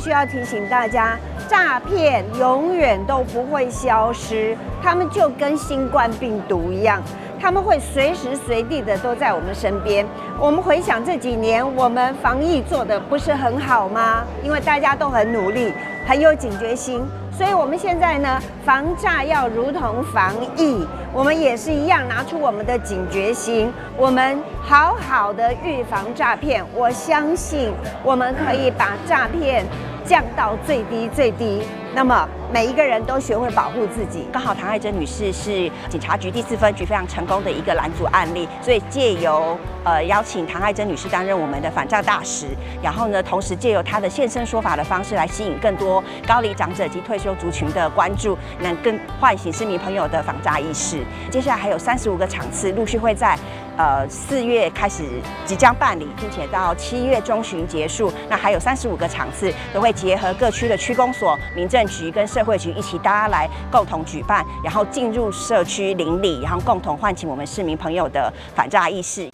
须要提醒大家，诈骗永远都不会消失，他们就跟新冠病毒一样，他们会随时随地的都在我们身边。我们回想这几年，我们防疫做的不是很好吗？因为大家都很努力，很有警觉心，所以我们现在呢，防诈要如同防疫，我们也是一样拿出我们的警觉心，我们好好的预防诈骗。我相信我们可以把诈骗降到最低最低。那么每一个人都学会保护自己。刚好唐爱珍女士是警察局第4分局非常成功的一个拦阻案例，所以借由邀请唐爱珍女士担任我们的反诈大使，然后呢，同时借由她的现身说法的方式来吸引更多高龄长者及退休族群的关注，能更唤醒市民朋友的防诈意识。接下来还有35个场次陆续会在4月开始即将办理，并且到7月中旬结束。那还有35个场次都会结合各区的区公所、民政局跟社会局一起，大家来共同举办，然后进入社区邻里，然后共同唤起我们市民朋友的反诈意识。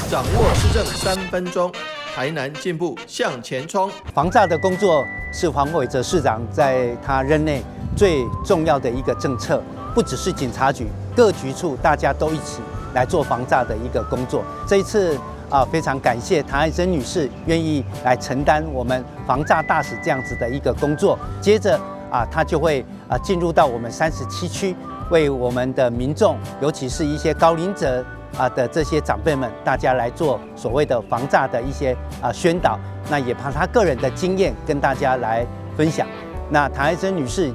掌握施政3分钟，台南进步向前冲。防诈的工作是黄伟哲市长在他任内最重要的一个政策，不只是警察局，各局处大家都一起来做防诈的一个工作。这一次非常感谢唐爱珍女士愿意来承担我们防诈大使这样子的一个工作。接着她就会进入到我们37区，为我们的民众，尤其是一些高龄者的这些长辈们，大家来做所谓的防诈的一些宣导。那也把她个人的经验跟大家来分享。那唐爱珍女士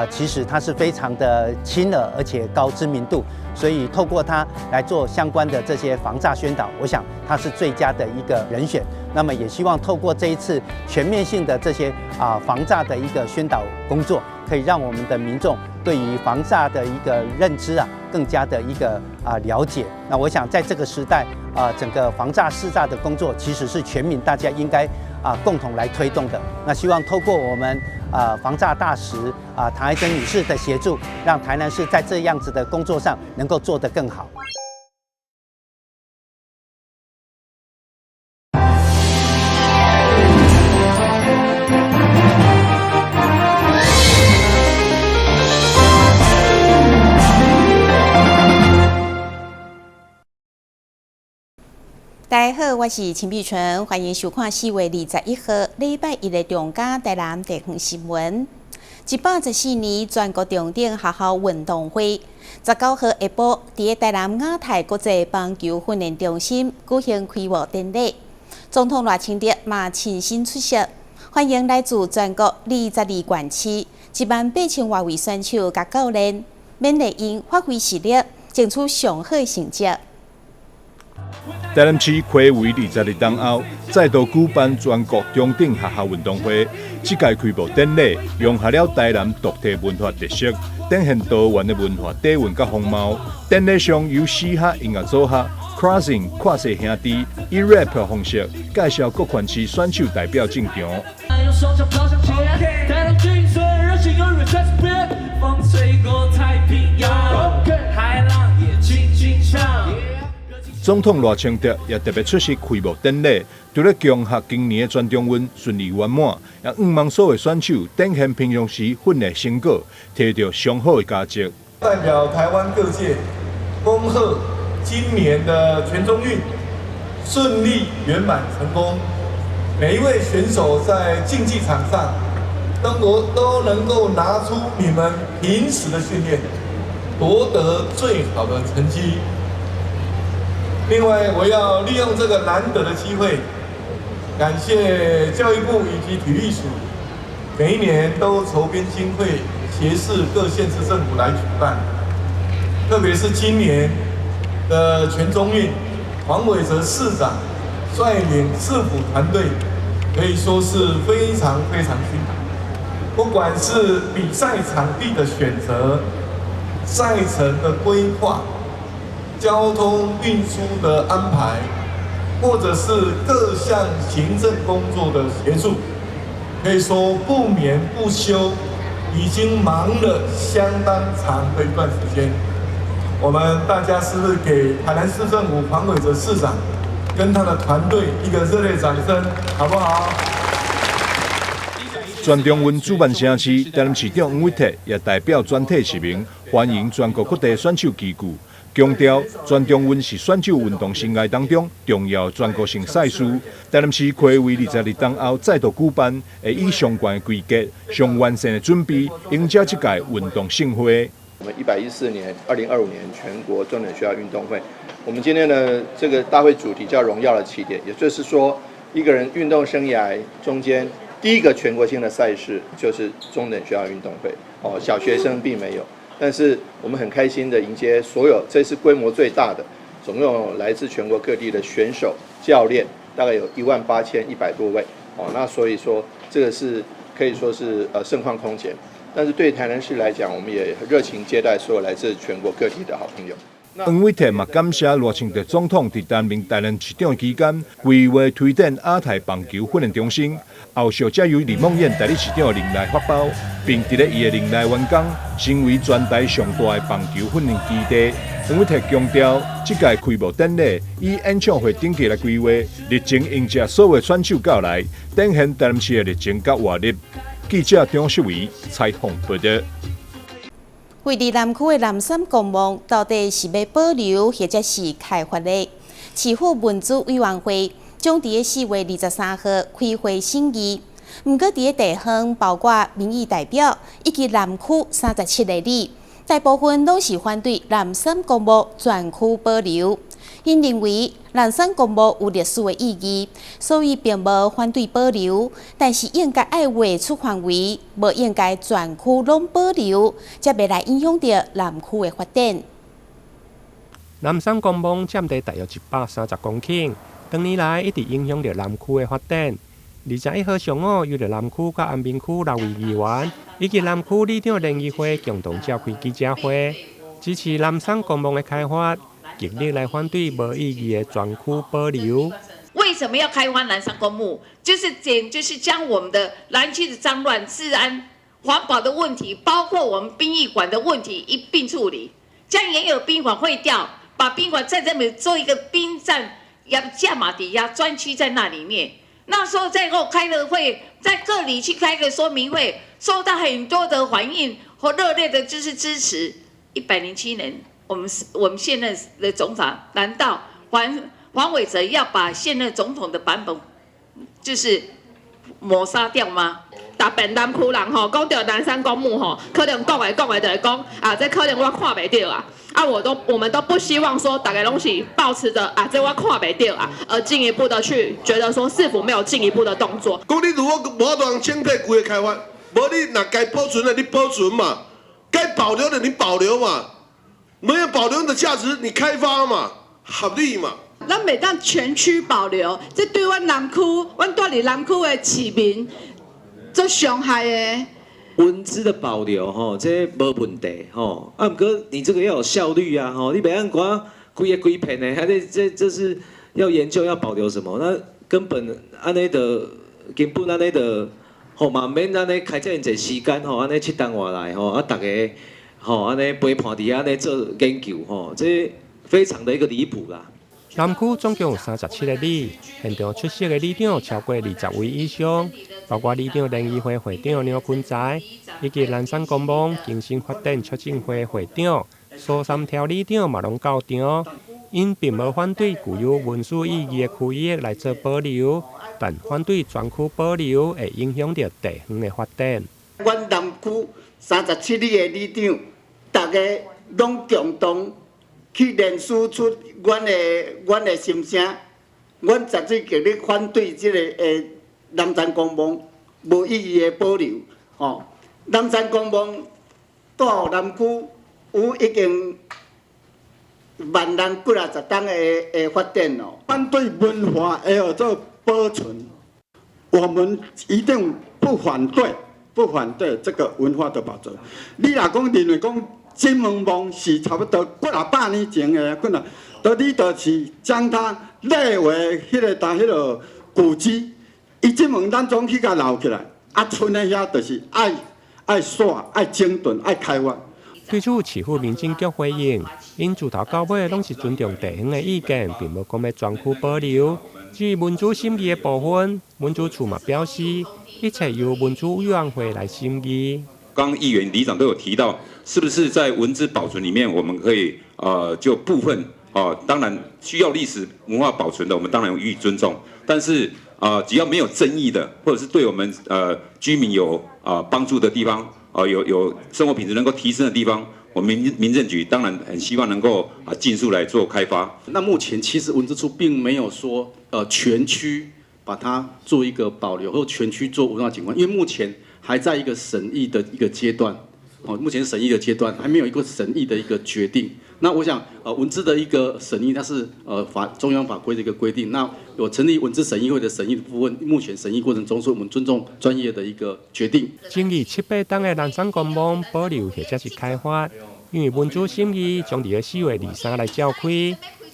其实她是非常的亲耳而且高知名度，所以透过她来做相关的这些防诈宣导，我想她是最佳的一个人选。那么也希望透过这一次全面性的这些防诈的一个宣导工作，可以让我们的民众对于防诈的一个认知更加的一个了解。那我想在这个时代整个防诈识诈的工作其实是全民大家应该共同来推动的。那希望透过我们防诈大使唐爱珍女士的协助，让台南市在这样子的工作上能够做得更好。大家好，我是陈碧纯，欢迎收看4月21号礼拜一的中嘉台南地方新闻。114年全国重点学校运动会，19号下晡伫台南亚太国际棒球训练中心举行开幕典礼。总统赖清德嘛亲身出席，欢迎来自全国22县市18000多位选手甲教练，勉励因发挥实力，争取上好成绩。台南市暌违22年后，再度举办全国中等学校运动会。这届开幕典礼融合了台南独特文化特色，展现多元的文化底蕴甲风貌。典礼上由4下音乐组合 Crossing 跨世兄弟以 rap 方式介绍各县市选手代表进场。用双脚飘向前，台南军队热情永远在这边，风吹过太平洋，海浪也轻轻唱。总统赖清德也特别出席开幕典礼，除了恭贺今年的全中运顺利圆满，也希望所有选手展现平常时训练成果，摕到上好的佳绩。代表台湾各界恭贺今年的全中运顺利圆满成功，每一位选手在竞技场上都能够拿出你们平时的训练，夺得最好的成绩。另外，我要利用这个难得的机会，感谢教育部以及体育署，每一年都筹编经费，协视各县市政府来举办。特别是今年的全中运，黄伟哲市长率领市府团队，可以说是非常非常辛苦。不管是比赛场地的选择、赛程的规划、交通运输的安排，或者是各项行政工作的协助，可以说不眠不休，已经忙了相当长的一段时间。我们大家是不是给台南市政府黄伟哲市长跟他的团队一个热烈掌声，好不好？全中运主办城市担任市长黄伟哲也代表全体市民欢迎全国各地选手齐聚，强调全中运是选手运动生涯当中重要全国性赛事。台南市暉为22冬后再度举办，会以相关的规格、上完善的准备，迎接这届运动盛会。我们114年、2025年全国中等学校运动会，我们今天的这个大会主题叫“荣耀的起点”，也就是说，一个人运动生涯中间第一个全国性的赛事就是中等学校运动会。小学生并没有，但是我们很开心的迎接所有，这是规模最大的，总共来自全国各地的选手、教练，大概有18100多位。那所以说这个是可以说是盛况空前。但是对台南市来讲，我们也热情接待所有来自全国各地的好朋友。黄伟哲嘛感谢罗清德总统在担任台南市长期间，规划推展亚太棒球训练中心，后续则由李梦燕代理市长的任内发包，并伫咧伊的任内完工，成为全台上大的棒球训练基地。黄伟哲强调，这届开幕典礼以演唱会顶级来规划，热情迎接所有选手到来，展现台南市的热情甲活力。记者张秀维采访报道。位伫南区的南山公墓到底是要保留，或者是开发的？市府文资委员会将伫4月23号开会审议。不过，伫地方包括民意代表以及南区37个里，大部分拢是反对南山公墓全区保留。因认为南山公墓有历史的意义，所以并无反对保留，但是应该爱划出范围，无应该全区拢保留，才袂来影响到南区的发展。南山公墓占地大约130公顷，多年来一直影响着南区的发展。21号上午，由着南区甲安平区6位议员以及南区里长联谊会共同召开记者会，支持南山公墓的开发。极力来反对无意义的全区保留。为什么要开发南山公墓？就是将我们的南区的脏乱、治安、环保的问题，包括我们殡仪馆的问题一并处理。将原有殡仪馆废掉，把殡仪馆在这边做一个殡站架马底下专区在那里面。那时候在后开了会，在各里去开个说明会，受到很多的反应和热烈的支持。107年。我们现任的总统，难道黄伟哲要把现任总统的版本就是抹杀掉吗？大便南区人吼，讲到南山公墓吼，可能讲的就会讲啊，这可能我看袂到啊，我们都不希望说大家拢是抱持着啊，这我看袂到啊，而进一步的去觉得说是否没有进一步的动作。讲你如果无法度清退规个开发，无你若该保存的你保存嘛，该保留的你保留嘛。没有保留的价值，你开发嘛，合理嘛。咱袂当全区保留，这对阮南区，阮住伫南区的市民做伤害的。文资的保留吼，这无问题吼。不过你这个要有效率啊吼，你别按光规个规片的，还得这是要研究要保留什么？那根本安尼的根本安尼的吼嘛，免安尼开这样侪时间吼，安尼7档外来吼，大家。安尼陪伴伫安尼做研究这非常的一个离谱啦。南区总共有37个里，现场出席的里长超过20位以上，包括里长联谊会会长廖坤才，以及南山公墓精神发展促进会会长苏三条里长嘛拢到场。因并无反对具有文史意义的区域来做保留，但反对全区保留会影响到地方的发展。阮南区37里的里长。大家拢共同去联署出阮的心声，阮绝对极力反对这个南山公墓无意义的保留。南山公墓在南区有已经190档的发展咯。反对文化要做保存，我们一定不反对这个文化的保存。你若讲认为讲。金门墓是差不多几啊百年前的，你就是将它列为迄个古迹。伊金门咱总去甲留起来，村的遐就是爱耍、爱整顿、爱开发。对此，市府民政局回应，因自头到尾拢是尊重地方的意见，并无讲要全区保留。至于文资审议的部分，文资处嘛表示，一切由文资委员会来审议。刚议员、里长都有提到，是不是在文资保存里面，我们可以就部分当然需要历史文化保存的，我们当然予以尊重。但是只要没有争议的，或者是对我们居民有帮助的地方，有生活品质能够提升的地方，我们民政局当然很希望能够尽速来做开发。那目前其实文资处并没有说全区把它做一个保留，或全区做文化景观，因为目前还在一个审议的一个阶段。目前审议的阶段还没有一个审议的一个决定。那我想，文资的一个审议，它是中央法规的一个规定。那有成立文资审议会的审议的部分，目前审议过程中，所以我们尊重专业的一个决定。争议7、8档的南山公墓保留或者是开发，因为文资审议将伫4月23来召开，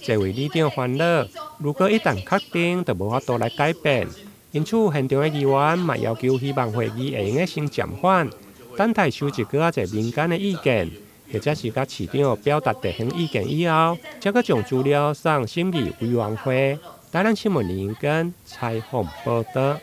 这位里长烦恼，如果一旦确定，就无法度来改变。因此，现场的议员嘛要求希望会议会用个先暂缓。等待收集更侪民间的意见，或者是甲市长表达地方意见以后，才可将资料送审议委员会。台南新闻林根采访报道。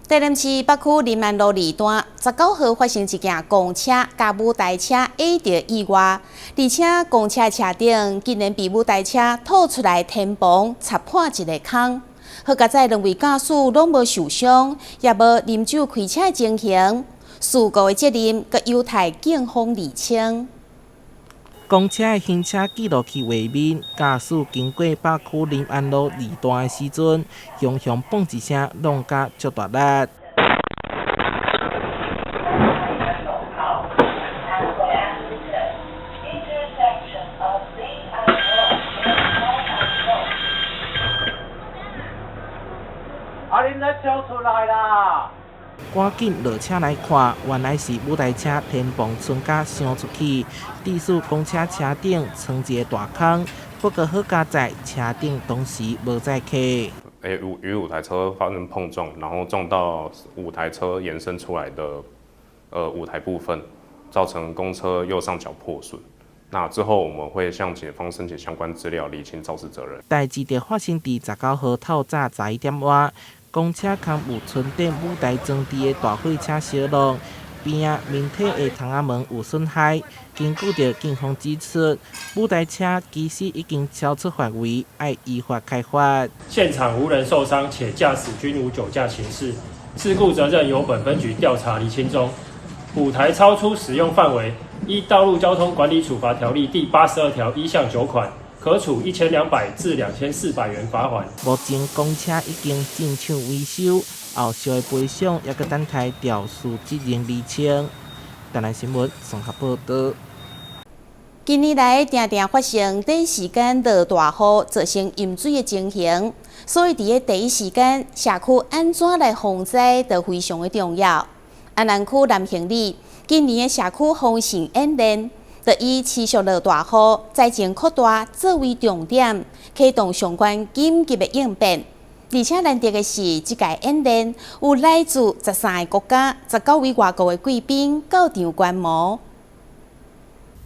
台南市北区林安路2段19号发生一件公车甲舞台车压着意外，而且公车车顶竟然被舞台车吐出来天棚插破一个坑。好在两位驾驶拢无受伤，也无饮酒开车的情形。事故的责任阁由台警方厘清。公车的行车记录器画面，驾驶经过北区林安路2段的时阵，雄雄蹦一声，弄甲足大力。恁来跳出来啦！赶紧落车来看，原来是舞台车天棚剩甲镶出去，致使公车车顶藏一个大坑。不过好佳在车顶当时无载客。与舞台车发生碰撞，然后撞到舞台车延伸出来的舞台部分，造成公车右上角破损。那之后我们会向警方申请相关资料，厘清肇事责任。代志就发生伫19号透早11点外。公车空有存顶舞台装置的大货车烧落，边仔面体的窗仔门有损害。根据着警方指出，舞台车其实已经超出范围，要依法开罚。现场无人受伤，且驾驶均无酒驾情事，事故责任由本分局调查厘清中。舞台超出使用范围，依《道路交通管理处罚条例》第82条1项9款。可处1200至2400元罚款。目前公车已经进场维修，后续的赔偿也搁等待调事责任厘清。台南新闻综合报道。近年来，常常发生第一时间落大雨，造成淹水的情形，所以伫个第一时间，社区安怎来防灾，就非常的重要。安南区南兴里今年的社区防汛演练。就以持续落大雨、灾情扩大作为重点，启动相关紧急的应变。而且难得的是，这届演练有来自13个国家、19位外国的贵宾到场观摩。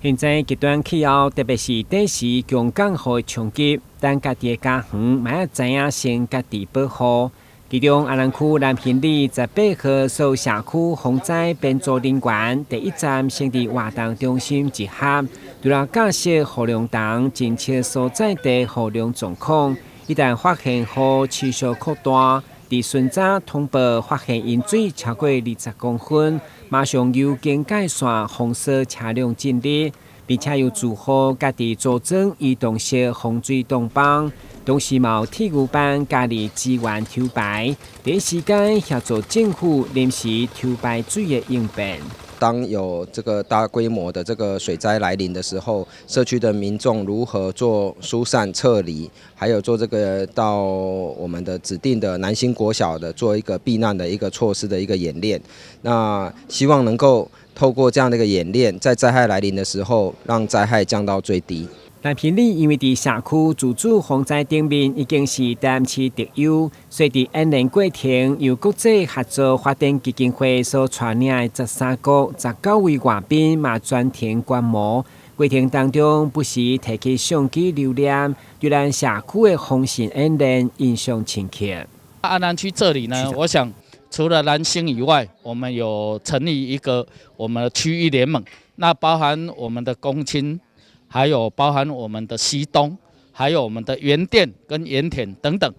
现在极端气候，特别是短时强降雨的冲击，但家己的家园嘛要知影先家己保护。其中，安南区南兴里18号受社区防灾编组人员第一站先伫活动中心集合，除了解释雨量重、真切所在地雨量状况，一旦发现雨持续扩大，伫顺早通报发现淹水超过20公分，马上由经改线封锁车辆进入，并且由住户家己组装移动式防水挡板。同时，有铁牛班加入支援抽排，第一时间协助政府临时抽排水的应变。当有这个大规模的这个水灾来临的时候，社区的民众如何做疏散撤离，还有做这个到我们的指定的南兴国小的做一个避难的一个措施的一个演练。那希望能够透过这样的一个演练，在灾害来临的时候，让灾害降到最低。蓝平里因为伫社区自主防灾顶面已经是台南市特有，所以伫演练过程由国际合作发展基金会所带领的13国19位外宾嘛专程观摩。过程当中不时提起相机留念，对咱社区的防汛演练印象深刻。安南区这里呢，我想除了南星以外，我们有成立一个我们的区域联盟，那包含我们的公亲。还有包含我们的西东，还有我们的原店跟盐田等等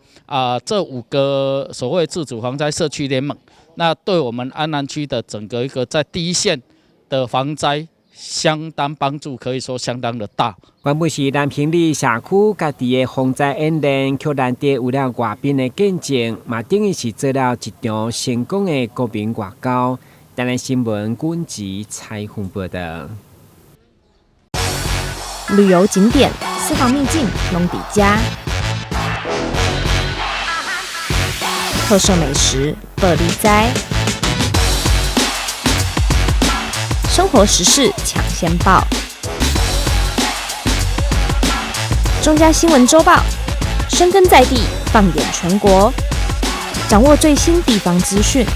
这5个所谓自主防灾社区联盟，那对我们安南区的整个一个在第一线的防灾相当帮助，可以说相当的大。原本是南平里社区家己的防灾演练，却难得有了外宾的见证，嘛等于是做了一场成功的国民外交。台南新闻军集采访报道。旅游景点、私房秘境拢底家，特色美食乐利哉，生活时事抢先报，中嘉新闻周报，深耕在地，放眼全国，掌握最新地方资讯。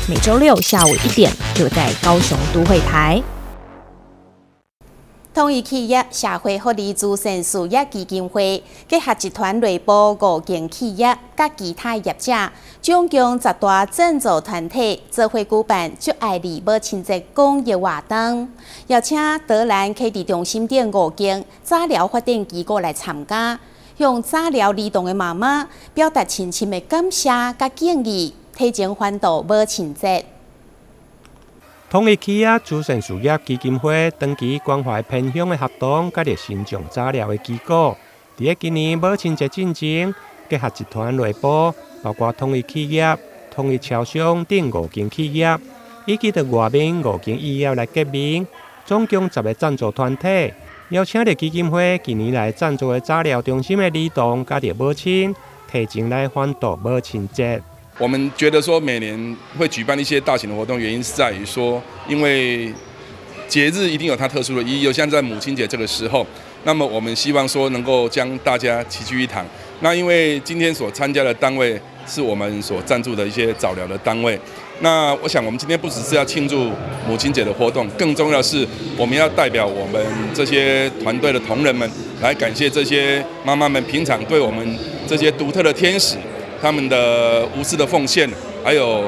每周6下午1点，就在高雄都会台。统一企业社会福利慈善事业基金会结合集团内部5间企业甲其他业者，总共10大赞助团体做伙举办“祝爱你母亲节”公益活动，邀请德兰科技中心等5间早疗发展机构来参加，向早疗儿童的妈妈表达深深的感谢甲敬意，提前欢度母亲节。统一企业慈善事业基金会长期关怀偏乡的学童，甲热心种早疗的机构。伫今年母亲节进前，结合集团内部，包括统一企业、统一超商等5间企业，以及着外面5间企业来结名，总共10个赞助团体，邀请着基金会近年来赞助的早疗中心的儿童甲着母亲，提前来欢度母亲节。我们觉得说每年会举办一些大型的活动，原因是在于说，因为节日一定有它特殊的意义，像在母亲节这个时候，那么我们希望说能够将大家齐聚一堂。那因为今天所参加的单位是我们所赞助的一些早疗的单位，那我想我们今天不只是要庆祝母亲节的活动，更重要的是我们要代表我们这些团队的同仁们来感谢这些妈妈们平常对我们这些独特的天使他们的无私的奉献，还有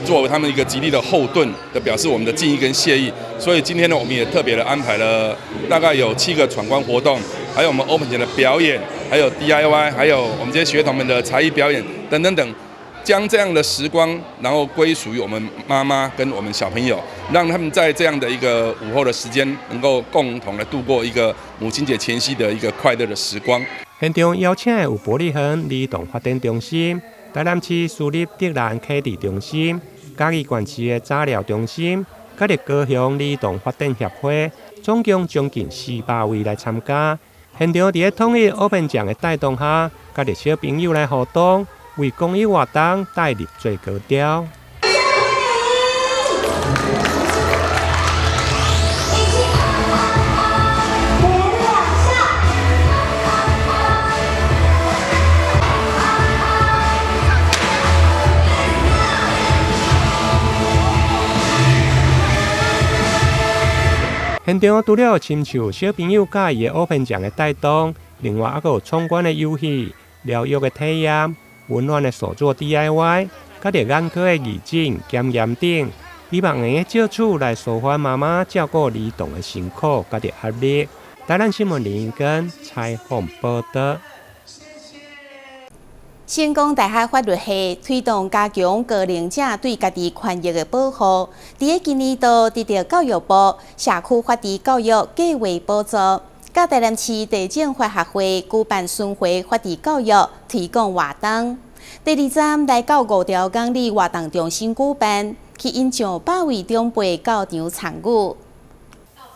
作为他们一个极力的后盾的表示我们的敬意跟谢意。所以今天呢，我们也特别的安排了大概有7个闯关活动，还有我们 Open 节的表演，还有 DIY， 还有我们这些学童们的才艺表演等等等，将这样的时光，然后归属于我们妈妈跟我们小朋友，让他们在这样的一个午后的时间，能够共同的度过一个母亲节前夕的一个快乐的时光。现场邀请的有玻璃恒儿童发展中心、台南市私立德兰科技中心、嘉义县市的早疗中心，甲着高雄儿童发展协会，总共将近400位来参加。现场伫统一 Open 奖的带动下，甲着小朋友来互动，为公益活动带入最高潮。现场除了亲像小朋友喜意的 Open 奖的带动，另外还有闯关的游戏、疗愈的体验、温暖的手作 DIY， 甲着眼科的义诊、检验等，希望能够借此来抒发妈妈照顾儿童的辛苦甲着压力。台南新闻林根采访报道。成功大学法律系推动加强高龄者对家己权益的保护。伫今年度得到教育部社区法治教育计划补助，甲台南市地政法学会举办巡回法治教育推广活动。第2站来到5条港里活动中心举办，吸引上100位长辈到场参与。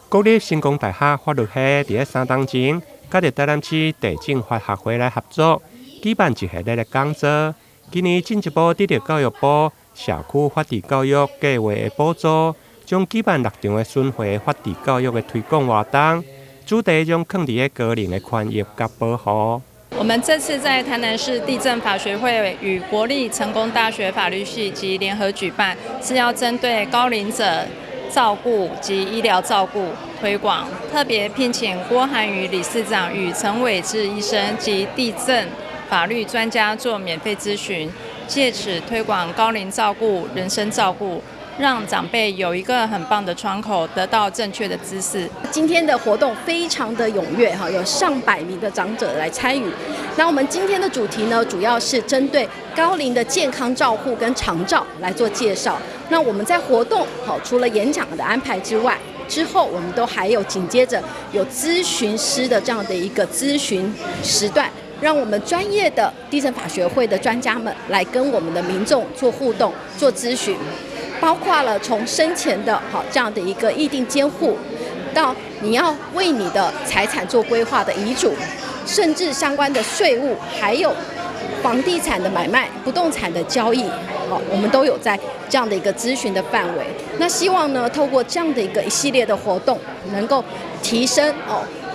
国立成功大学法律系伫3档前，甲着台南市地政法学会来合作。举办一系列的讲座，今年进一步得到教育部社区法治教育计划的补助，将举办6场的巡回法治教育的推广活动，主题将放伫个人的权益甲保护。我们这次在台南市地政法学会与国立成功大学法律系及联合举办，是要针对高龄者照顾及医疗照顾推广，特别聘请郭涵宇理事长与陈伟志医生及地政法律专家做免费咨询，借此推广高龄照顾、人生照顾，让长辈有一个很棒的窗口，得到正确的知识。今天的活动非常的踊跃哈，有上百名的长者来参与。那我们今天的主题呢，主要是针对高龄的健康照护跟长照来做介绍。那我们在活动除了演讲的安排之外，之后我们都还有紧接着有咨询师的这样的一个咨询时段，让我们专业的地政法学会的专家们来跟我们的民众做互动、做咨询，包括了从生前的这样的一个议定监护，到你要为你的财产做规划的遗嘱，甚至相关的税务，还有房地产的买卖、不动产的交易，我们都有在这样的一个咨询的范围。那希望呢，透过这样的一系列的活动，能够提升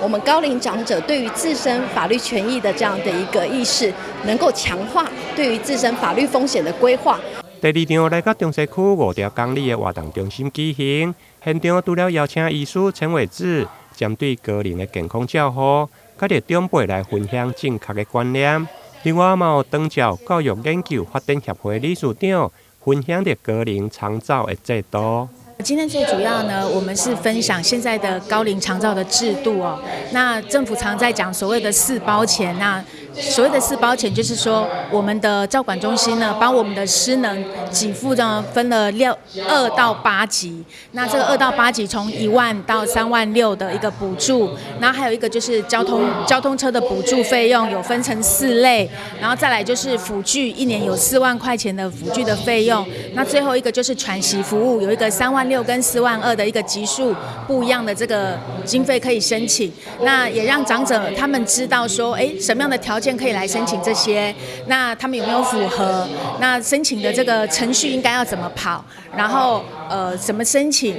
我们高龄长者对于自身法律权益的这样的一个意识，能够强化对于自身法律风险的规划。第二场来到中西区5条公里的活动中心举行，现场除了邀请医师陈伟志针对高龄的健康照护，甲着长辈来分享正确的观念。另外，嘛有长照教育研究发展协会理事长分享着高龄长照的制度。今天最主要呢，我们是分享现在的高龄长照的制度哦。那政府常在讲所谓的4包钱，那所谓的4包钱就是说，我们的照管中心呢，把我们的失能给付呢分了2到8级。那这个2到8级从1万到3万6的一个补助，然后还有一个就是交通车的补助费用有分成4类，然后再来就是辅具，1年有4万块钱的辅具的费用。那最后一个就是喘息服务，有一个3万6跟4万2的一个级数不一样的这个经费可以申请。那也让长者他们知道说，什么样的条件可以来申请这些，那他们有没有符合，那申请的这个程序应该要怎么跑，然后怎么申请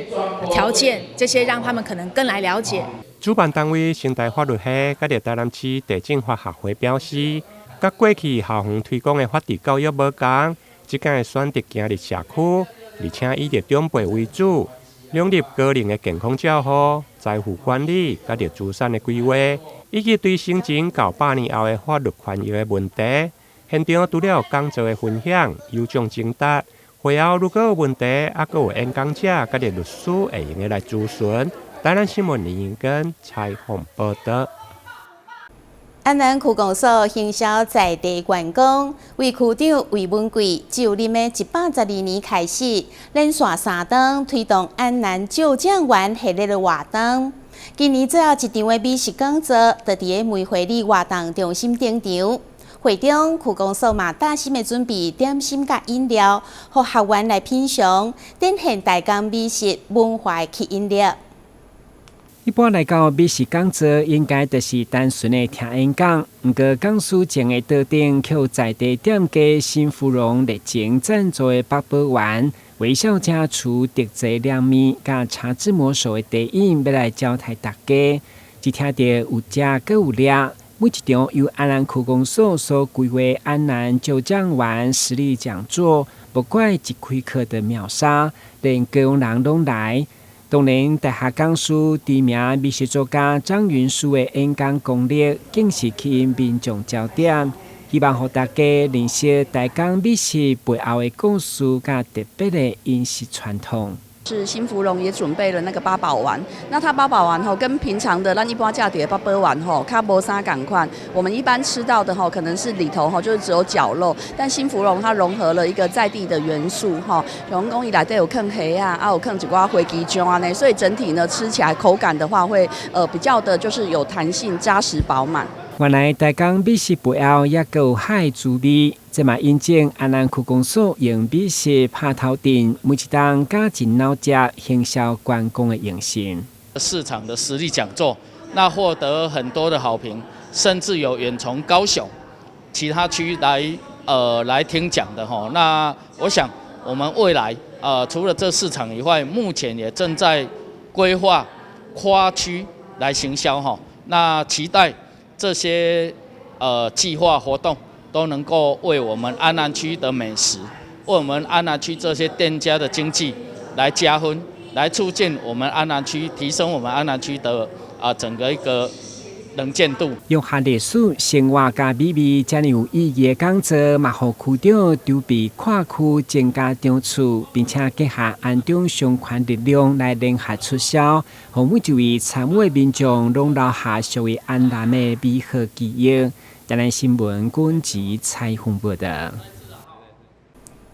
条件，这些让他们可能更来了解。主办单位生态法律系甲着台南市地政法学会表示，甲过去校园推广的法治教育无同，即间会选择行入社区，而且以着长辈为主，融入个人的健康照护、财富管理、甲着资产的规划，以及对生前到8年后的法律权益的问题。现场除了有讲座的分享、有奖征答，会后如果有问题，还佫有演讲者甲着律师会用来咨询。台南新闻林根采访报道。安南区公所行销在地员工为区长魏文贵就任的112年开始，连续3档推动安南救将员系列的活动。今年最后一场的美食讲座，就伫个梅花里活动中心登场。会中区公所嘛大心的准备点心甲饮料，予学员来品尝，展现台港美食文化的吸引力。一般来到美食讲座，应该就是单纯的听演讲。不过讲师前的桌顶却有在地店家新芙蓉热情赞助的八宝丸、微笑家厨特制凉面，甲茶之魔手的地饮，要来招待大家。只听到有食阁有料，每一场由安南区公所所规划安南就将员实力讲座，不怪一开课的秒杀，连各种人拢来。当然，台下讲师知名美食作家张云舒的演讲功力，更是吸引民众焦点。希望让大家认识台港美食背后的故事，甲特别的饮食传统。是新芙蓉也准备了那个八宝丸，那它八宝丸跟平常的咱一般价底的八宝丸它无啥同款。我们一般吃到的可能是里头就是只有绞肉，但新芙蓉它融合了一个在地的元素像讲伊内底有放虾啊，有放一寡花枝酱啊呢，所以整体呢吃起来口感的话会比较的就是有弹性、扎实、饱满。原来台港美食背后也有海滋味，这嘛印证安南区公所用美食拍头阵，每一档加真脑汁，行销观光的用心。市场的实力讲座，那获得很多的好评，甚至有远从高雄其他区来听讲的哈。那我想我们未来除了这市场以外，目前也正在规划跨区来行销哈。那期待这些计划活动都能够为我们安南区的美食，为我们安南区这些店家的经济来加分，来促进我们安南区，提升我们安南区的整个一个能见度。融合历史、生活加美味，这样有意义的讲座，嘛，互区长筹备跨区增加场次，并且结合安中相关力量来联合促销，互每一位参与民众拢留下属于安南的美好记忆。台南新闻管及采访报道。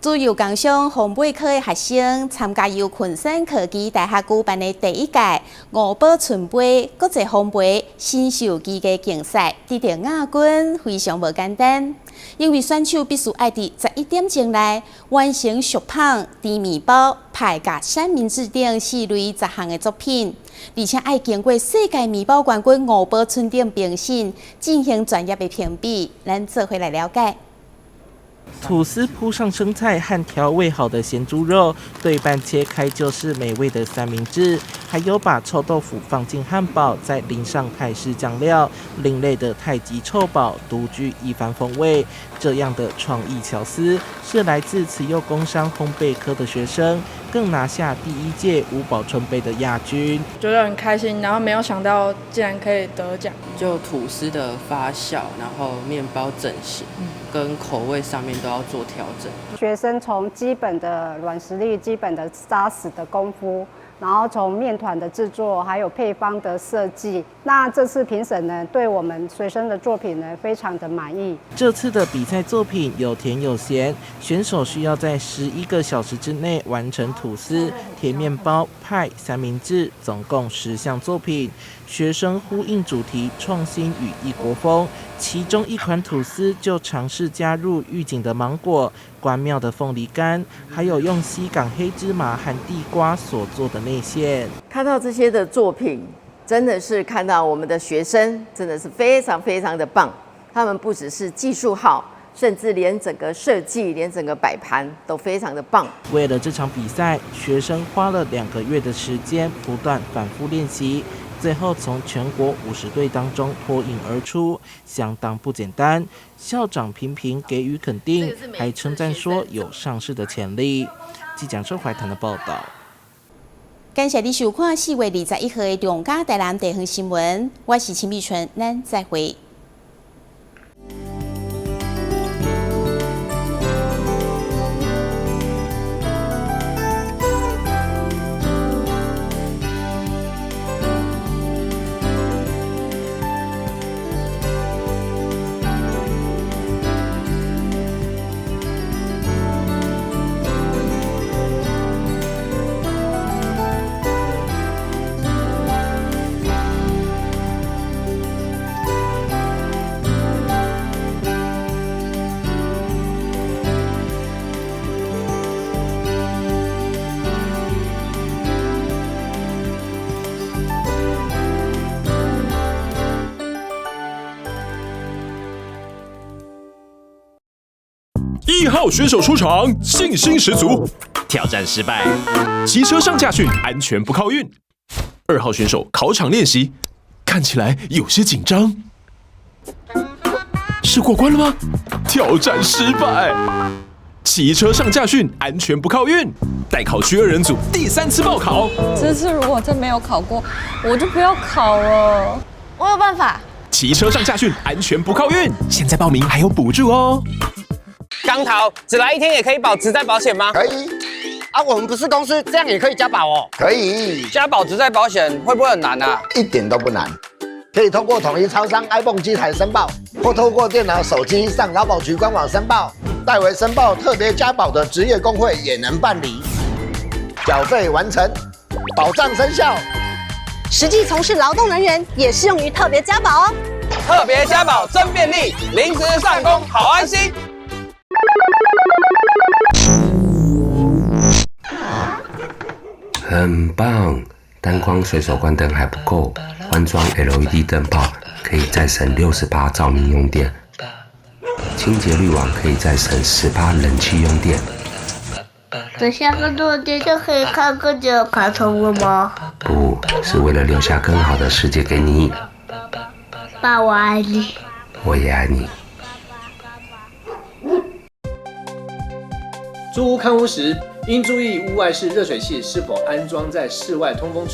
自由工商烘焙科的学生参加由昆山科技大学举办的第1届五宝春杯国际烘焙新手机的竞赛，得到亚军非常无简单，因为选手必须爱伫11点钟内完成熟胖、甜面包、派甲三明治等4类10项的作品，而且爱经过世界面包冠军五宝春店评审，进行专业的评比。咱做回来了解。吐司铺上生菜和调味好的咸猪肉，对半切开就是美味的三明治。还有把臭豆腐放进汉堡，再淋上泰式酱料，另类的太极臭堡独具一番风味。这样的创意巧思是来自慈幼工商烘焙科的学生，更拿下第1届五宝春杯的亚军，觉得很开心，然后没有想到竟然可以得奖。就吐司的发酵，然后面包整形，跟口味上面都要做调整。学生从基本的软实力、基本的扎实的功夫，然后从面团的制作，还有配方的设计，那这次评审呢，对我们学生的作品呢，非常的满意。这次的比赛作品有甜有咸，选手需要在11个小时之内完成吐司、甜面包、派、三明治，总共10项作品。学生呼应主题创新与异国风，其中一款吐司就尝试加入玉井的芒果、关庙的凤梨干，还有用西港黑芝麻和地瓜所做的内馅。看到这些的作品，真的是看到我们的学生真的是非常非常的棒，他们不只是技术好，甚至连整个设计、连整个摆盘都非常的棒。为了这场比赛，学生花了2个月的时间，不断反复练习，最后从全国50队当中脱颖而出，相当不简单。校长频频给予肯定，还称赞说有上市的潜力。记者周怀谈的报道。感谢你收看4月21号的中嘉台南地方新闻，我是秦碧纯，咱再会。1号选手出场，信心十足，挑战失败，骑车上驾训安全不靠运。2号选手考场练习，看起来有些紧张，是过关了吗？挑战失败，骑车上驾训安全不靠运。待考区2人组第3次报考，这次如果真没有考过，我就不要考了。我有办法。骑车上驾训安全不靠运，现在报名还有补助哦。刚逃只来1天也可以保职灾保险吗？可以。啊，我们不是公司，这样也可以加保哦。可以。加保职灾保险会不会很难啊？一点都不难，可以通过统一超商 iPhone 机台申报，或透过电脑、手机上劳保局官网申报。代为申报特别加保的职业工会也能办理。缴费完成，保障生效。实际从事劳动人员也适用于特别加保哦。特别加保真便利，临时上工好安心。很棒，单光随手关灯还不够，换装 LED 灯泡可以再省68照明用电，清洁滤网可以再省18冷气用电。等下课多点就可以看更久的卡通了吗？不是为了留下更好的世界给你。爸，我爱你。我也爱你。租屋看屋时，应注意屋外式热水器是否安装在室外通风处。